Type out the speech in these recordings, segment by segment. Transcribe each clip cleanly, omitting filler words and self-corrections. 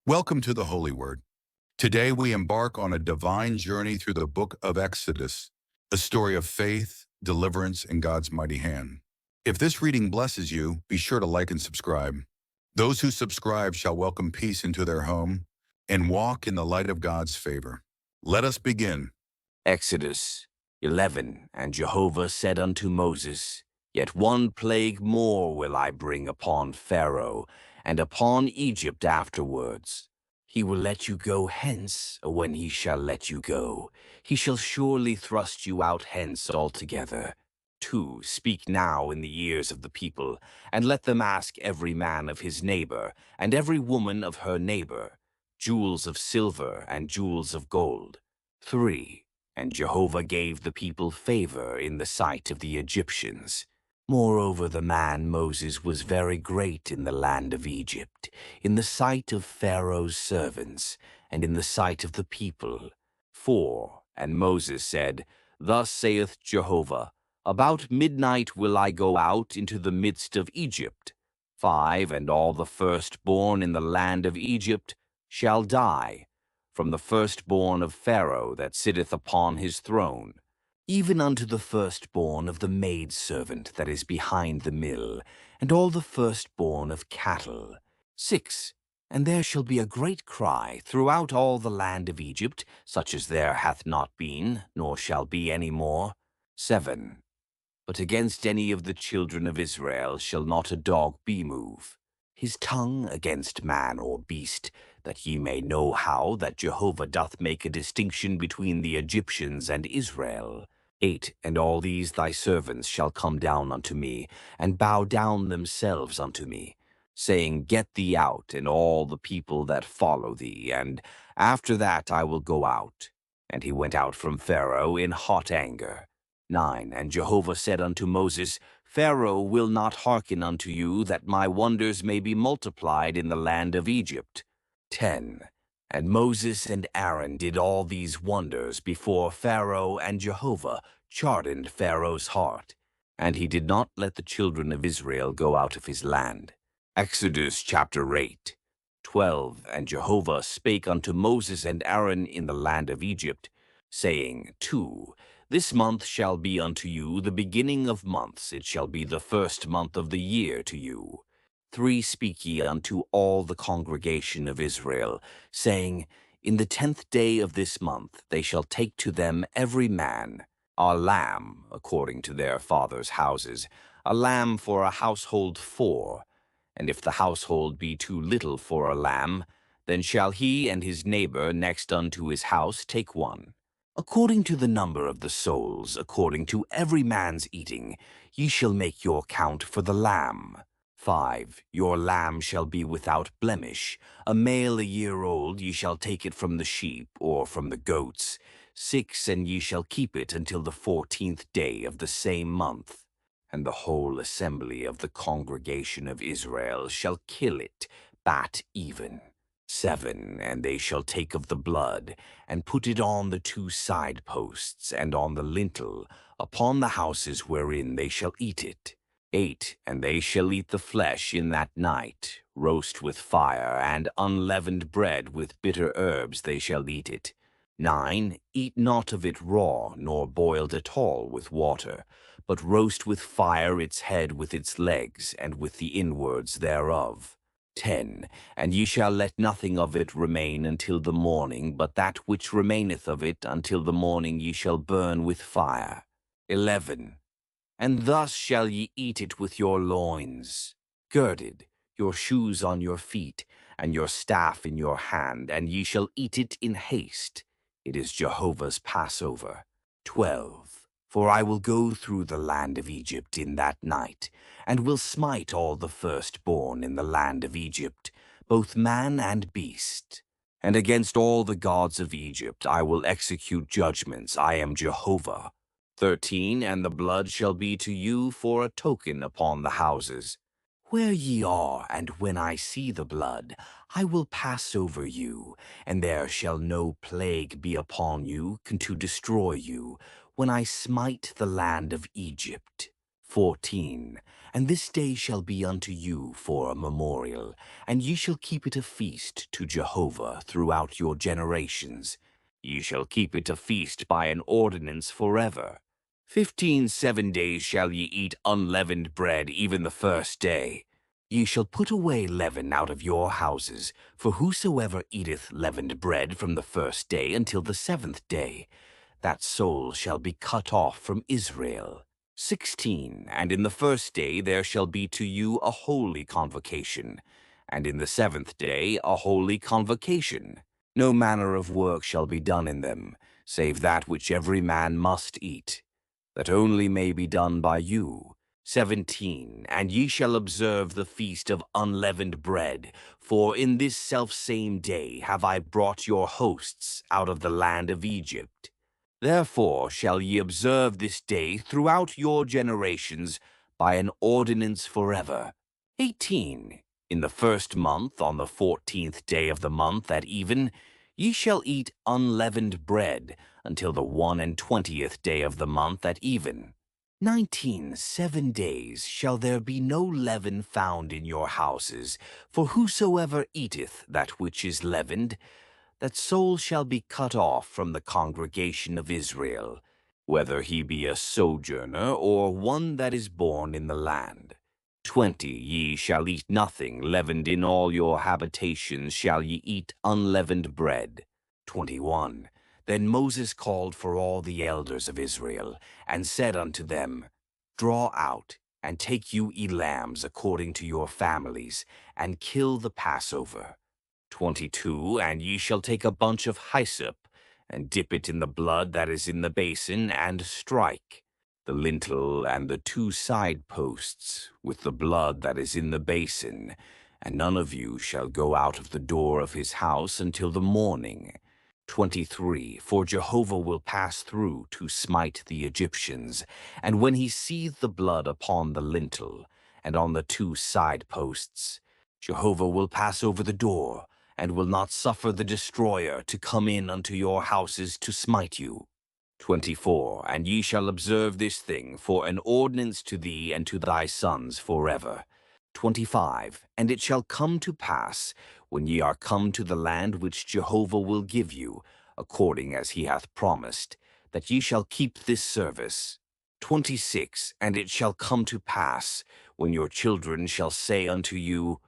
Welcome to the Holy Word. Today we embark on a divine journey through the book of Exodus, a story of faith, deliverance, and God's mighty hand. If this reading blesses you, be sure to like and subscribe. Those who subscribe shall welcome peace into their home and walk in the light of God's favor. Let us begin. Exodus 11. And Jehovah said unto Moses, Yet one plague more will I bring upon Pharaoh, and upon Egypt afterwards. He will let you go hence when he shall let you go. He shall surely thrust you out hence altogether. 2. Speak now in the ears of the people, and let them ask every man of his neighbor, and every woman of her neighbor, jewels of silver and jewels of gold. 3. And Jehovah gave the people favor in the sight of the Egyptians. Moreover, the man Moses was very great in the land of Egypt, in the sight of Pharaoh's servants, and in the sight of the people. 4. And Moses said, Thus saith Jehovah, About midnight will I go out into the midst of Egypt. 5. And all the firstborn in the land of Egypt shall die, from the firstborn of Pharaoh that sitteth upon his throne, even unto the firstborn of the maidservant that is behind the mill, and all the firstborn of cattle. 6. And there shall be a great cry throughout all the land of Egypt, such as there hath not been, nor shall be any more. 7. But against any of the children of Israel shall not a dog be moved, his tongue against man or beast, that ye may know how that Jehovah doth make a distinction between the Egyptians and Israel. 8. And all these thy servants shall come down unto me, and bow down themselves unto me, saying, Get thee out, and all the people that follow thee, and after that I will go out. And he went out from Pharaoh in hot anger. 9. And Jehovah said unto Moses, Pharaoh will not hearken unto you, that my wonders may be multiplied in the land of Egypt. 10. And Moses and Aaron did all these wonders before Pharaoh, and Jehovah chartened Pharaoh's heart, and he did not let the children of Israel go out of his land. Exodus chapter 8. 12. And Jehovah spake unto Moses and Aaron in the land of Egypt, saying, 2. This month shall be unto you the beginning of months, it shall be the first month of the year to you. 3. Speak ye unto all the congregation of Israel, saying, In the 10th day of this month they shall take to them every man a lamb, according to their fathers' houses, a lamb for a household 4. And if the household be too little for a lamb, then shall he and his neighbor next unto his house take one. According to the number of the souls, according to every man's eating, ye shall make your count for the lamb. 5. Your lamb shall be without blemish. A male a year old, ye shall take it from the sheep, or from the goats. 6. And ye shall keep it until the 14th day of the same month. And the whole assembly of the congregation of Israel shall kill it, bat even. 7. And they shall take of the blood, and put it on the 2 side posts, and on the lintel, upon the houses wherein they shall eat it. 8. And they shall eat the flesh in that night, roast with fire, and unleavened bread with bitter herbs they shall eat it. 9. Eat not of it raw, nor boiled at all with water, but roast with fire its head with its legs, and with the inwards thereof. 10. And ye shall let nothing of it remain until the morning, but that which remaineth of it until the morning ye shall burn with fire. 11. And thus shall ye eat it with your loins girded, your shoes on your feet, and your staff in your hand, and ye shall eat it in haste. It is Jehovah's Passover. 12. For I will go through the land of Egypt in that night, and will smite all the firstborn in the land of Egypt, both man and beast. And against all the gods of Egypt I will execute judgments. I am Jehovah. 13. And the blood shall be to you for a token upon the houses where ye are, and when I see the blood, I will pass over you, and there shall no plague be upon you to destroy you, when I smite the land of Egypt. 14. And this day shall be unto you for a memorial, and ye shall keep it a feast to Jehovah throughout your generations. Ye shall keep it a feast by an ordinance forever. 15 7 days shall ye eat unleavened bread, even the first day. Ye shall put away leaven out of your houses, for whosoever eateth leavened bread from the first day until the 7th day, that soul shall be cut off from Israel. 16. And in the first day there shall be to you a holy convocation, and in the 7th day a holy convocation. No manner of work shall be done in them, save that which every man must eat, that only may be done by you. 17. And ye shall observe the feast of unleavened bread, for in this selfsame day have I brought your hosts out of the land of Egypt. Therefore shall ye observe this day throughout your generations by an ordinance forever. 18. In the first month, on the 14th day of the month at even, ye shall eat unleavened bread until the 21st day of the month at even. 19. 7 days shall there be no leaven found in your houses, for whosoever eateth that which is leavened, that soul shall be cut off from the congregation of Israel, whether he be a sojourner or one that is born in the land. 20. Ye shall eat nothing leavened in all your habitations shall ye eat unleavened bread. 21. Then Moses called for all the elders of Israel, and said unto them, Draw out, and take you lambs according to your families, and kill the Passover. 22. And ye shall take a bunch of hyssop, and dip it in the blood that is in the basin, and strike the lintel and the 2 side posts with the blood that is in the basin, and none of you shall go out of the door of his house until the morning. 23. For Jehovah will pass through to smite the Egyptians, and when he seeth the blood upon the lintel and on the 2 side posts, Jehovah will pass over the door, and will not suffer the destroyer to come in unto your houses to smite you. 24. And ye shall observe this thing for an ordinance to thee and to thy sons forever. 25. And it shall come to pass, when ye are come to the land which Jehovah will give you, according as he hath promised, that ye shall keep this service. 26. And it shall come to pass, when your children shall say unto you,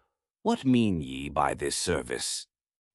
What mean ye by this service?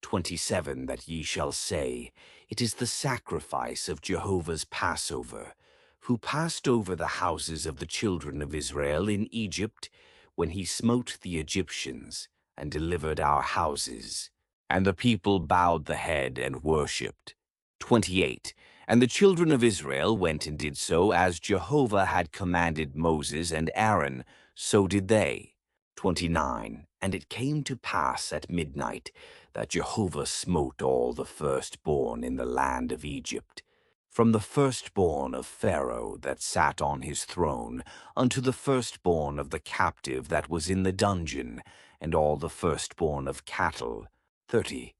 27. That ye shall say, It is the sacrifice of Jehovah's Passover, who passed over the houses of the children of Israel in Egypt, when he smote the Egyptians, and delivered our houses. And the people bowed the head and worshipped. 28. And the children of Israel went and did so as Jehovah had commanded Moses and Aaron, so did they. 29. And it came to pass at midnight that Jehovah smote all the firstborn in the land of Egypt, from the firstborn of Pharaoh that sat on his throne, unto the firstborn of the captive that was in the dungeon, and all the firstborn of cattle. 30.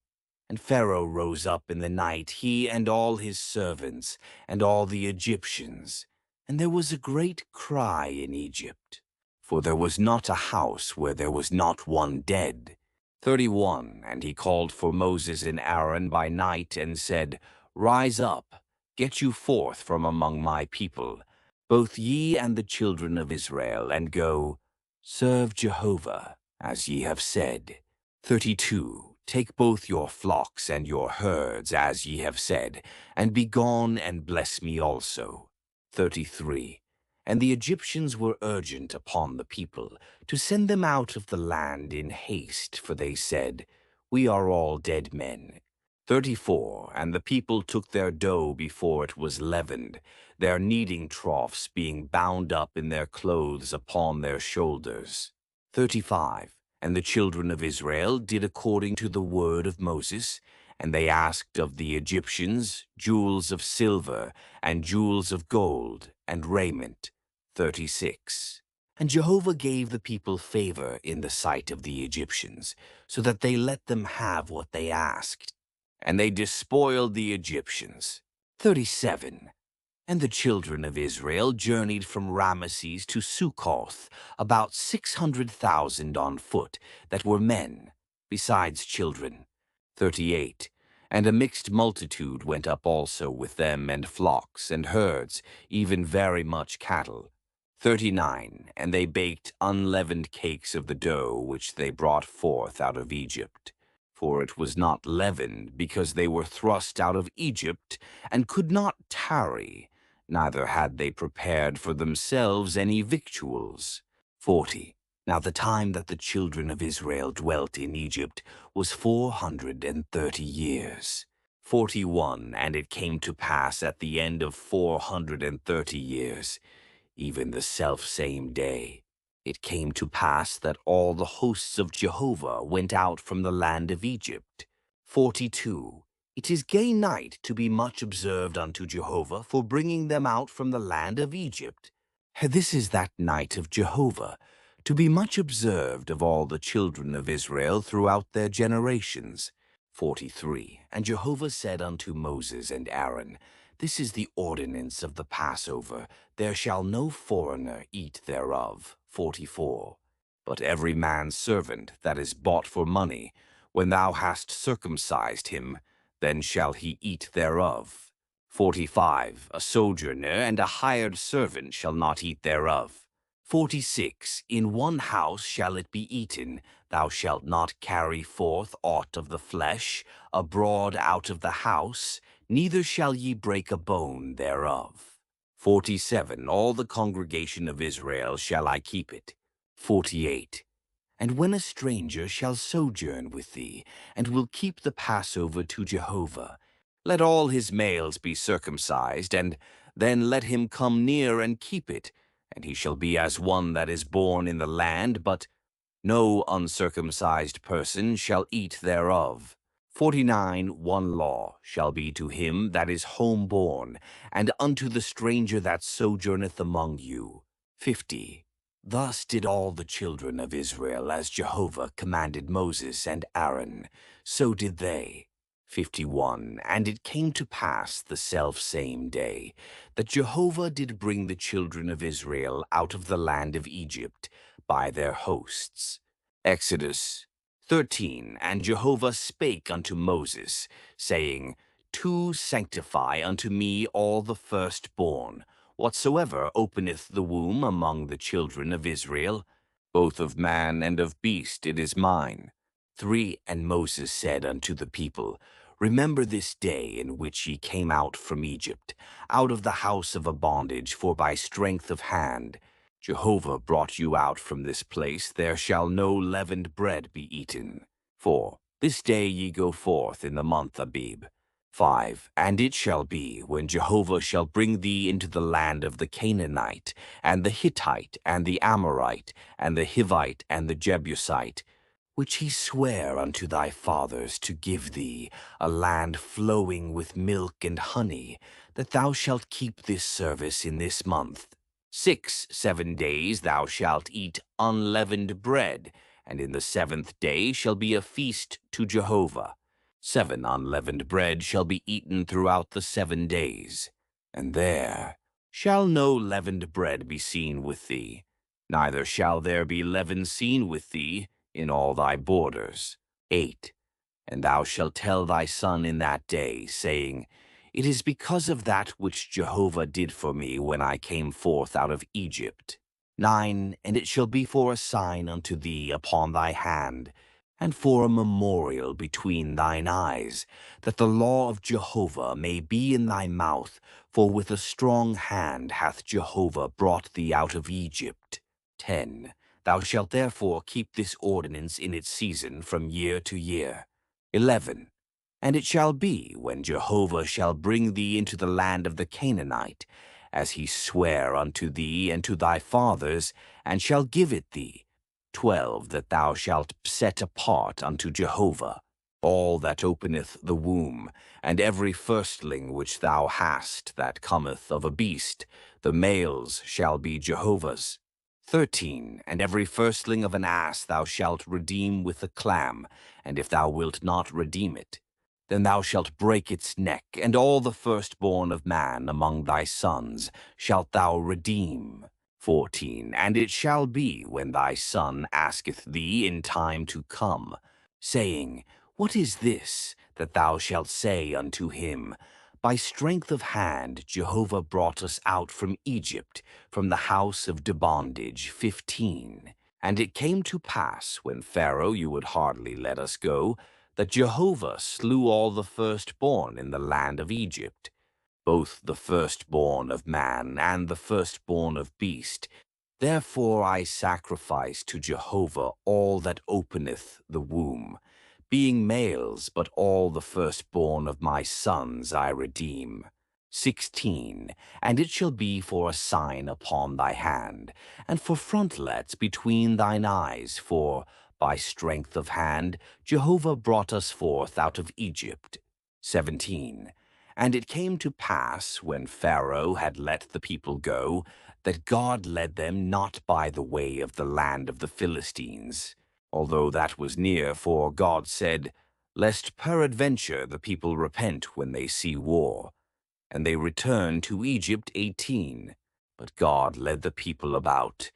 And Pharaoh rose up in the night, he and all his servants, and all the Egyptians, and there was a great cry in Egypt, for there was not a house where there was not one dead. 31. And he called for Moses and Aaron by night, and said, Rise up, get you forth from among my people, both ye and the children of Israel, and go, serve Jehovah, as ye have said. 32. Take both your flocks and your herds, as ye have said, and be gone and bless me also. 33. And the Egyptians were urgent upon the people to send them out of the land in haste, for they said, We are all dead men. 34. And the people took their dough before it was leavened, their kneading troughs being bound up in their clothes upon their shoulders. 35. And the children of Israel did according to the word of Moses, and they asked of the Egyptians jewels of silver, and jewels of gold, and raiment. 36. And Jehovah gave the people favor in the sight of the Egyptians, so that they let them have what they asked. And they despoiled the Egyptians. 37. And the children of Israel journeyed from Ramesses to Succoth, about 600,000 on foot, that were men, besides children. 38. And a mixed multitude went up also with them, and flocks, and herds, even very much cattle. 39. And they baked unleavened cakes of the dough which they brought forth out of Egypt. For it was not leavened, because they were thrust out of Egypt, and could not tarry, neither had they prepared for themselves any victuals. 40. Now the time that the children of Israel dwelt in Egypt was 430 years. 41. And it came to pass at the end of 430 years, even the selfsame day, it came to pass that all the hosts of Jehovah went out from the land of Egypt. 42. It is gay night to be much observed unto Jehovah for bringing them out from the land of Egypt. This is that night of Jehovah, to be much observed of all the children of Israel throughout their generations. 43. And Jehovah said unto Moses and Aaron, This is the ordinance of the Passover. There shall no foreigner eat thereof. 44. But every man's servant that is bought for money, when thou hast circumcised him, then shall he eat thereof. 45. A sojourner and a hired servant shall not eat thereof. 46. In one house shall it be eaten. Thou shalt not carry forth aught of the flesh abroad out of the house, neither shall ye break a bone thereof. 47. All the congregation of Israel shall I keep it. 48. And when a stranger shall sojourn with thee, and will keep the Passover to Jehovah, let all his males be circumcised, and then let him come near and keep it, and he shall be as one that is born in the land, but no uncircumcised person shall eat thereof. 49. One law shall be to him that is homeborn, and unto the stranger that sojourneth among you. 50. Thus did all the children of Israel, as Jehovah commanded Moses and Aaron, so did they. 51. And it came to pass the selfsame day, that Jehovah did bring the children of Israel out of the land of Egypt by their hosts. Exodus 13. And Jehovah spake unto Moses, saying, To sanctify unto me all the firstborn, whatsoever openeth the womb among the children of Israel, both of man and of beast it is mine. 3. And Moses said unto the people, Remember this day in which ye came out from Egypt, out of the house of a bondage, for by strength of hand Jehovah brought you out from this place. There shall no leavened bread be eaten. 4. This day ye go forth in the month Abib. 5. And it shall be, when Jehovah shall bring thee into the land of the Canaanite, and the Hittite, and the Amorite, and the Hivite, and the Jebusite, which he sware unto thy fathers to give thee, a land flowing with milk and honey, that thou shalt keep this service in this month. 6 7 days thou shalt eat unleavened bread, and in the 7th day shall be a feast to Jehovah. 7 unleavened bread shall be eaten throughout the 7 days, and there shall no leavened bread be seen with thee, neither shall there be leaven seen with thee in all thy borders. 8. And thou shalt tell thy son in that day, saying, It is because of that which Jehovah did for me when I came forth out of Egypt. 9. And it shall be for a sign unto thee upon thy hand, and for a memorial between thine eyes, that the law of Jehovah may be in thy mouth, for with a strong hand hath Jehovah brought thee out of Egypt. 10. Thou shalt therefore keep this ordinance in its season from year to year. 11. And it shall be, when Jehovah shall bring thee into the land of the Canaanite, as he sware unto thee and to thy fathers, and shall give it thee. 12. That thou shalt set apart unto Jehovah all that openeth the womb, and every firstling which thou hast that cometh of a beast, the males shall be Jehovah's. 13. And every firstling of an ass thou shalt redeem with a clam, and if thou wilt not redeem it, Then thou shalt break its neck, and all the firstborn of man among thy sons shalt thou redeem. 14. And it shall be, when thy son asketh thee in time to come, saying, What is this? That thou shalt say unto him, By strength of hand Jehovah brought us out from Egypt, from the house of bondage. 15. And it came to pass, when Pharaoh you would hardly let us go, that Jehovah slew all the firstborn in the land of Egypt, both the firstborn of man and the firstborn of beast. Therefore I sacrifice to Jehovah all that openeth the womb, being males, but all the firstborn of my sons I redeem. 16. And it shall be for a sign upon thy hand, and for frontlets between thine eyes, for by strength of hand Jehovah brought us forth out of Egypt. 17. And it came to pass, when Pharaoh had let the people go, that God led them not by the way of the land of the Philistines, although that was near, for God said, Lest peradventure the people repent when they see war. And they returned to Egypt. 18. But God led the people about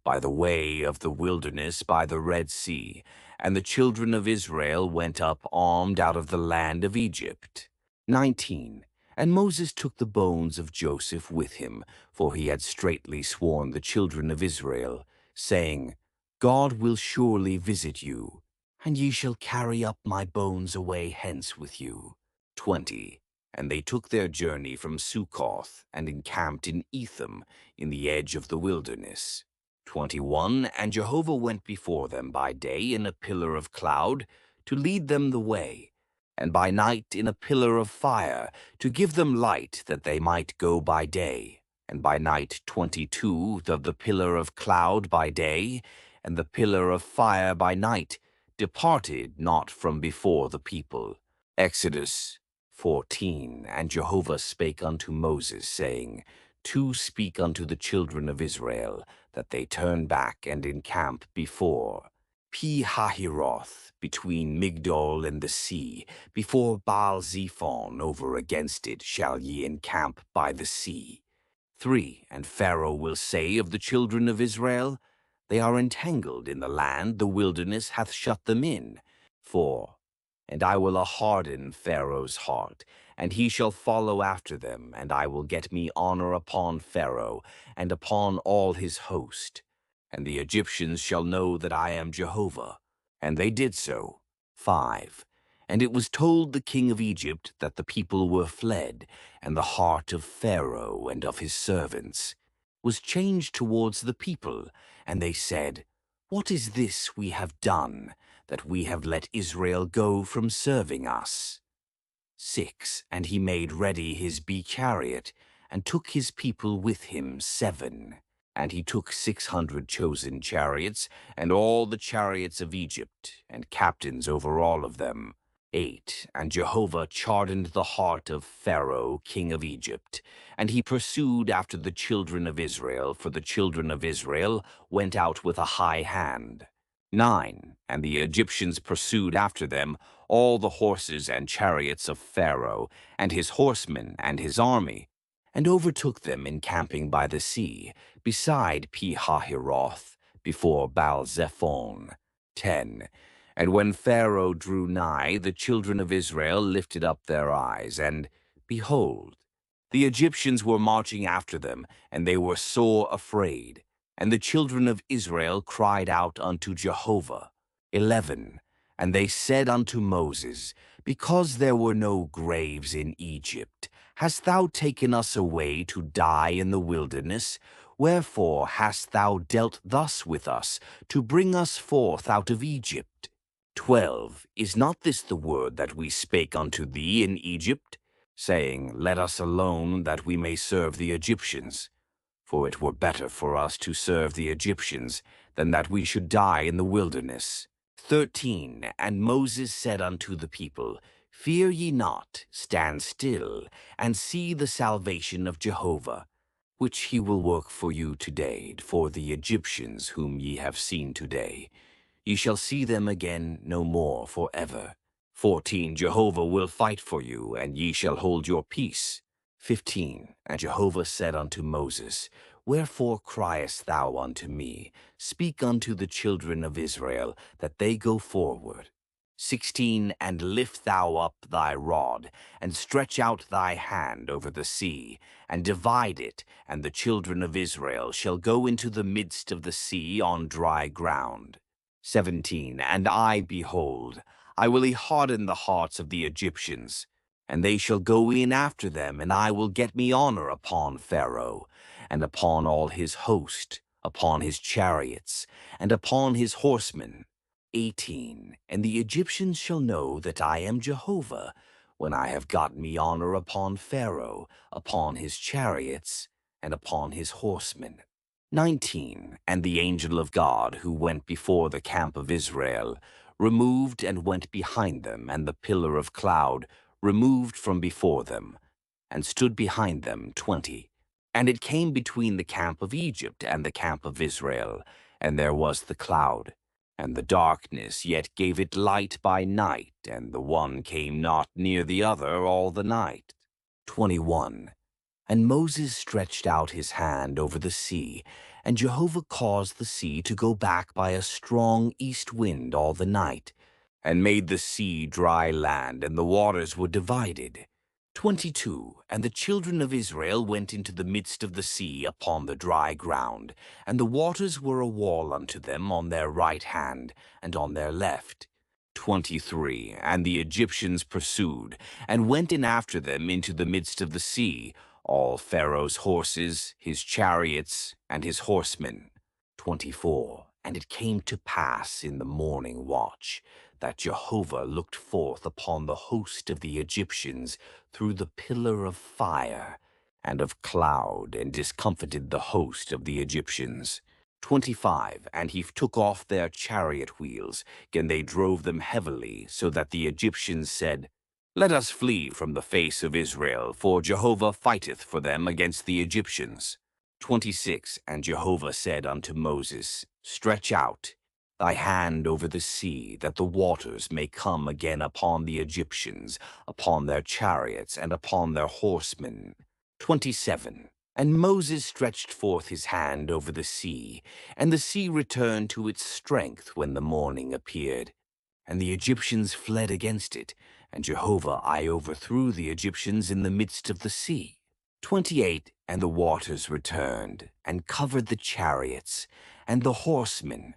by the way of the wilderness by the Red Sea, and the children of Israel went up armed out of the land of Egypt. 19. And Moses took the bones of Joseph with him, for he had straitly sworn the children of Israel, saying, God will surely visit you, and ye shall carry up my bones away hence with you. 20. And they took their journey from Succoth, and encamped in Etham, in the edge of the wilderness. 21. And Jehovah went before them by day in a pillar of cloud, to lead them the way, and by night in a pillar of fire, to give them light that they might go by day. And by night 22 of the pillar of cloud by day, and the pillar of fire by night, departed not from before the people. Exodus 14. And Jehovah spake unto Moses, saying, To speak unto the children of Israel, that they turn back and encamp before Pi-hahiroth, between Migdol and the sea, before Baal-zephon, over against it shall ye encamp by the sea. 3. And Pharaoh will say of the children of Israel, They are entangled in the land, the wilderness hath shut them in. 4. And I will harden Pharaoh's heart, and he shall follow after them, and I will get me honor upon Pharaoh, and upon all his host. And the Egyptians shall know that I am Jehovah. And they did so. 5. And it was told the king of Egypt that the people were fled, and the heart of Pharaoh and of his servants was changed towards the people, and they said, What is this we have done, that we have let Israel go from serving us? 6. And he made ready his chariot, and took his people with him 7. And he took 600 chosen chariots, and all the chariots of Egypt, and captains over all of them. 8. And Jehovah chardened the heart of Pharaoh, king of Egypt, and he pursued after the children of Israel, for the children of Israel went out with a high hand. 9. And the Egyptians pursued after them all the horses and chariots of Pharaoh, and his horsemen and his army, and overtook them encamping by the sea, beside Pi-hahiroth, before Baal-zephon. 10. And when Pharaoh drew nigh, the children of Israel lifted up their eyes, and, behold, the Egyptians were marching after them, and they were sore afraid. And the children of Israel cried out unto Jehovah. 11. And they said unto Moses, Because there were no graves in Egypt, hast thou taken us away to die in the wilderness? Wherefore hast thou dealt thus with us, to bring us forth out of Egypt? 12. Is not this the word that we spake unto thee in Egypt, saying, Let us alone, that we may serve the Egyptians? For it were better for us to serve the Egyptians, than that we should die in the wilderness. 13. And Moses said unto the people, Fear ye not, stand still, and see the salvation of Jehovah, which he will work for you today. For the Egyptians whom ye have seen today, ye shall see them again no more forever. 14. Jehovah will fight for you, and ye shall hold your peace. 15. And Jehovah said unto Moses, Wherefore criest thou unto me? Speak unto the children of Israel, that they go forward. 16. And lift thou up thy rod, and stretch out thy hand over the sea, and divide it, and the children of Israel shall go into the midst of the sea on dry ground. 17. And I, behold, I will harden the hearts of the Egyptians, and they shall go in after them, and I will get me honor upon Pharaoh, and upon all his host, upon his chariots, and upon his horsemen. 18. And the Egyptians shall know that I am Jehovah, when I have got me honor upon Pharaoh, upon his chariots, and upon his horsemen. 19. And the angel of God, who went before the camp of Israel, removed and went behind them, and the pillar of cloud removed from before them, and stood behind them. 20. And it came between the camp of Egypt and the camp of Israel, and there was the cloud, and the darkness yet gave it light by night, and the one came not near the other all the night. 21. And Moses stretched out his hand over the sea, and Jehovah caused the sea to go back by a strong east wind all the night, and made the sea dry land, and the waters were divided. 22. And the children of Israel went into the midst of the sea upon the dry ground, and the waters were a wall unto them on their right hand and on their left. 23. And the Egyptians pursued, and went in after them into the midst of the sea, all Pharaoh's horses, his chariots, and his horsemen. 24. And it came to pass in the morning watch that Jehovah looked forth upon the host of the Egyptians through the pillar of fire and of cloud, and discomfited the host of the Egyptians. 25. And he took off their chariot wheels, and they drove them heavily, so that the Egyptians said, Let us flee from the face of Israel, for Jehovah fighteth for them against the Egyptians. 26. And Jehovah said unto Moses, Stretch out thy hand over the sea, that the waters may come again upon the Egyptians, upon their chariots, and upon their horsemen. 27. And Moses stretched forth his hand over the sea, and the sea returned to its strength when the morning appeared. And the Egyptians fled against it, and Jehovah I overthrew the Egyptians in the midst of the sea. 28. And the waters returned, and covered the chariots, and the horsemen,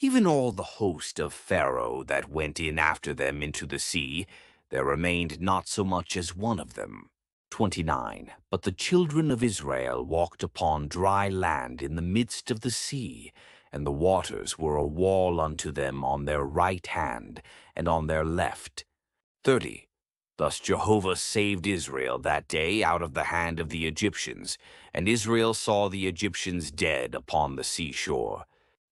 even all the host of Pharaoh that went in after them into the sea. There remained not so much as one of them. 29. But the children of Israel walked upon dry land in the midst of the sea, and the waters were a wall unto them on their right hand and on their left. 30. Thus Jehovah saved Israel that day out of the hand of the Egyptians, and Israel saw the Egyptians dead upon the seashore.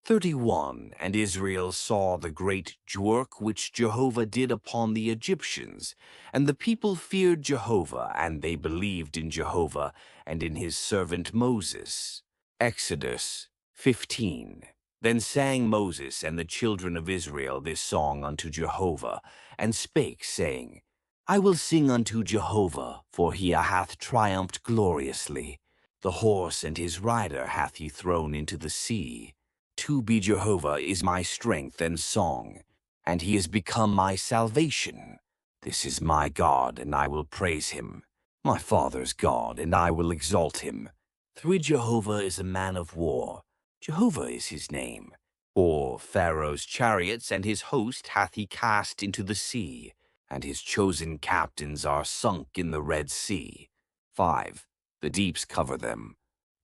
31. And Israel saw the great work which Jehovah did upon the Egyptians, and the people feared Jehovah, and they believed in Jehovah and in his servant Moses. Exodus 15. Then sang Moses and the children of Israel this song unto Jehovah, and spake, saying, I will sing unto Jehovah, for he hath triumphed gloriously. The horse and his rider hath he thrown into the sea. To be Jehovah is my strength and song, and he is become my salvation. This is my God, and I will praise him, my father's God, and I will exalt him. For Jehovah is a man of war, Jehovah is his name. For Pharaoh's chariots and his host hath he cast into the sea, and his chosen captains are sunk in the Red Sea. 5. The deeps cover them.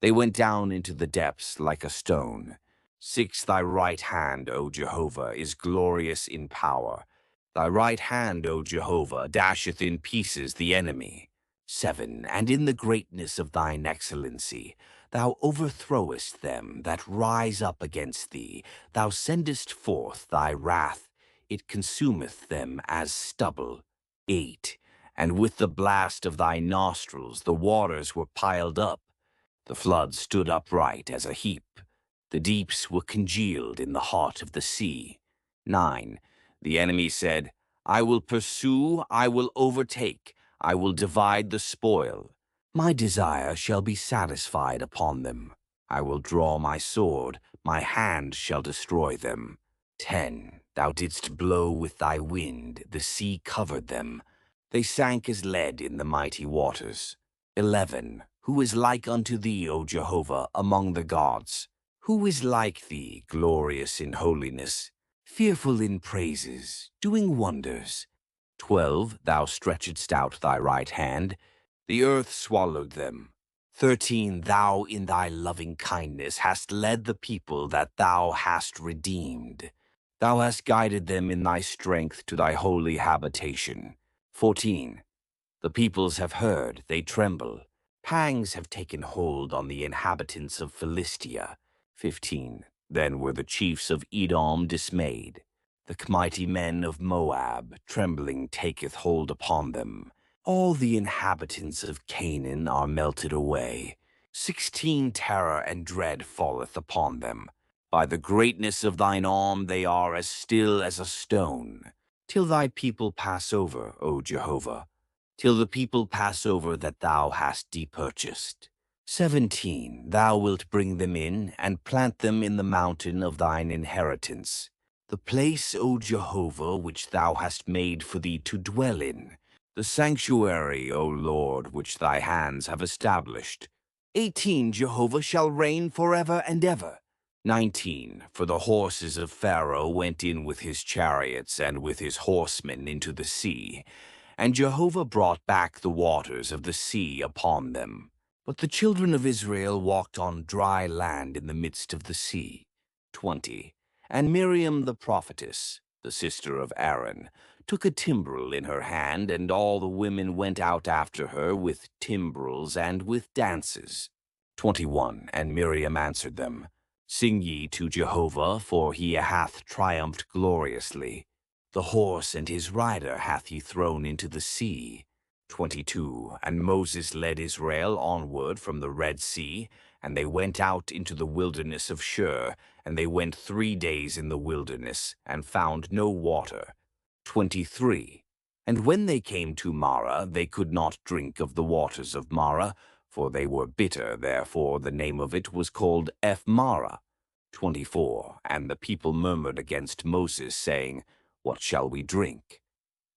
They went down into the depths like a stone. 6. Thy right hand, O Jehovah, is glorious in power. Thy right hand, O Jehovah, dasheth in pieces the enemy. 7. And in the greatness of thine excellency, thou overthrowest them that rise up against thee. Thou sendest forth thy wrath, it consumeth them as stubble. 8. And with the blast of thy nostrils the waters were piled up. The flood stood upright as a heap. The deeps were congealed in the heart of the sea. 9. The enemy said, I will pursue, I will overtake, I will divide the spoil. My desire shall be satisfied upon them. I will draw my sword, my hand shall destroy them. 10. Thou didst blow with thy wind, the sea covered them. They sank as lead in the mighty waters. 11. Who is like unto thee, O Jehovah, among the gods? Who is like thee, glorious in holiness, fearful in praises, doing wonders? 12. Thou stretchedst out thy right hand, the earth swallowed them. 13. Thou in thy loving kindness hast led the people that thou hast redeemed. Thou hast guided them in thy strength to thy holy habitation. 14. The peoples have heard, they tremble. Pangs have taken hold on the inhabitants of Philistia. 15. Then were the chiefs of Edom dismayed. The mighty men of Moab, trembling, taketh hold upon them. All the inhabitants of Canaan are melted away. 16. Terror and dread falleth upon them. By the greatness of thine arm they are as still as a stone. Till thy people pass over, O Jehovah, till the people pass over that thou hast depurchased. 17. Thou wilt bring them in, and plant them in the mountain of thine inheritance, the place, O Jehovah, which thou hast made for thee to dwell in, the sanctuary, O Lord, which thy hands have established. 18. Jehovah shall reign forever and ever. 19. For the horses of Pharaoh went in with his chariots and with his horsemen into the sea, and Jehovah brought back the waters of the sea upon them. But the children of Israel walked on dry land in the midst of the sea. 20. And Miriam the prophetess, the sister of Aaron, took a timbrel in her hand, and all the women went out after her with timbrels and with dances. 21. And Miriam answered them, Sing ye to Jehovah, for he hath triumphed gloriously. The horse and his rider hath he thrown into the sea. 22. And Moses led Israel onward from the Red Sea, and they went out into the wilderness of Shur, and they went 3 days in the wilderness, and found no water. 23. And when they came to Marah, they could not drink of the waters of Marah, for they were bitter, therefore the name of it was called Marah. 24. And the people murmured against Moses, saying, What shall we drink?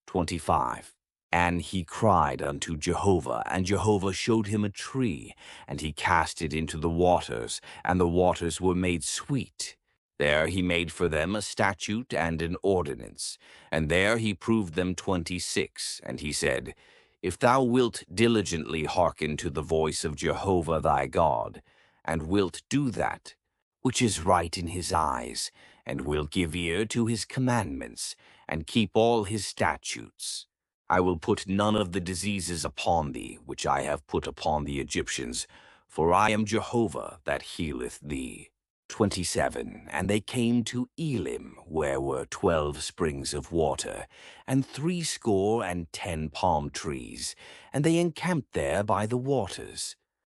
25. And he cried unto Jehovah, and Jehovah showed him a tree, and he cast it into the waters, and the waters were made sweet. There he made for them a statute and an ordinance, and there he proved them 26. And he said, If thou wilt diligently hearken to the voice of Jehovah thy God, and wilt do that which is right in his eyes, and wilt give ear to his commandments, and keep all his statutes, I will put none of the diseases upon thee, which I have put upon the Egyptians, for I am Jehovah that healeth thee. 27. And they came to Elim, where were 12 springs of water, and 60 and 10 palm trees, and they encamped there by the waters.